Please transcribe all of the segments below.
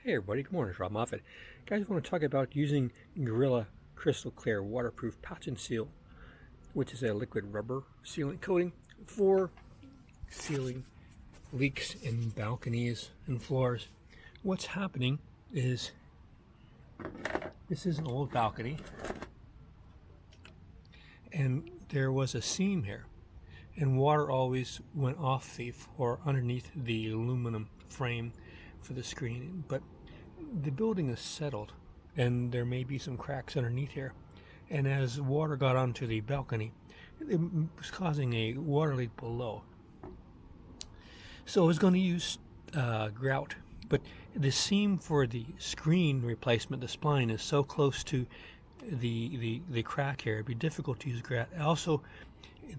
Hey everybody, good morning, it's Rob Moffat. Guys, I want to talk about using Gorilla Crystal Clear Waterproof Patch and Seal, which is a liquid rubber sealant coating for sealing leaks in balconies and floors. What's happening is, this is an old balcony, and there was a seam here, and water always went off the floor underneath the aluminum frame for the screen, but the building is settled and there may be some cracks underneath here, and as water got onto the balcony it was causing a water leak below. So I was going to use grout, but the seam for the screen replacement, the spline, is so close to the crack here, it'd be difficult to use grout. Also,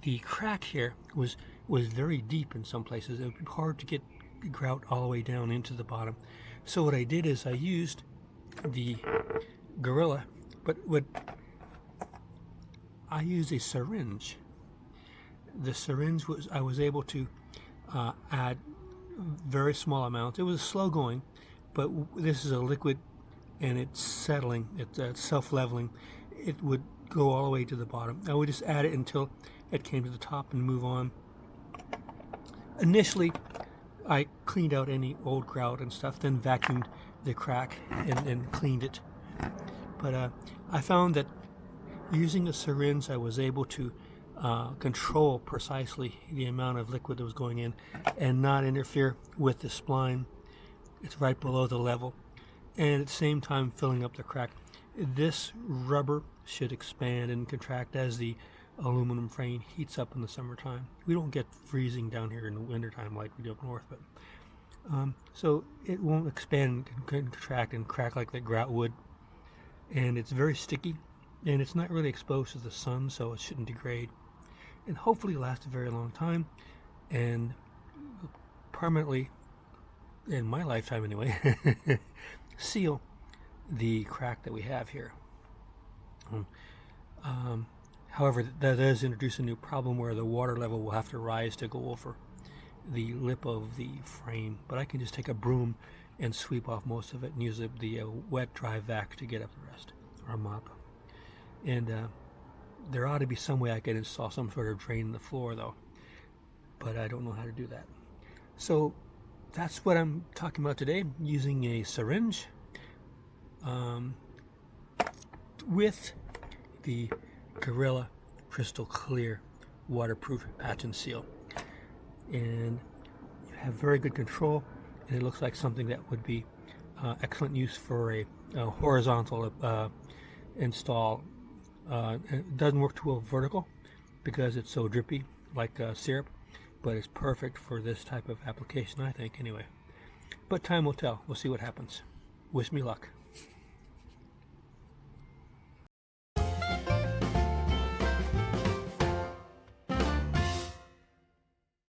the crack here was very deep in some places. It would be hard to get grout all the way down into the bottom. So what I did is I used the Gorilla, but I used a syringe. The syringe I was able to add very small amounts. It was slow going, but this is a liquid and it's settling, it's self-leveling. It would go all the way to the bottom. I would just add it until it came to the top and move on. Initially, I cleaned out any old grout and stuff, then vacuumed the crack and cleaned it. But I found that using a syringe, I was able to control precisely the amount of liquid that was going in and not interfere with the spline. It's right below the level, and at the same time filling up the crack. This rubber should expand and contract as the aluminum frame heats up in the summertime. We don't get freezing down here in the wintertime like we do up north, but so it won't expand and contract and crack like the grout would. And it's very sticky, and it's not really exposed to the sun, so it shouldn't degrade, and hopefully last a very long time and permanently, in my lifetime anyway, seal the crack that we have here. However, that does introduce a new problem where the water level will have to rise to go over the lip of the frame. But I can just take a broom and sweep off most of it and use the wet dry vac to get up the rest, or a mop. And there ought to be some way I can install some sort of drain in the floor though, but I don't know how to do that. So that's what I'm talking about today, using a syringe with the Gorilla Crystal Clear Waterproof Patch and Seal, and you have very good control, and it looks like something that would be excellent use for a horizontal install. It doesn't work too well vertical because it's so drippy like syrup, but it's perfect for this type of application, I think, anyway. But time will tell. We'll see what happens. Wish me luck.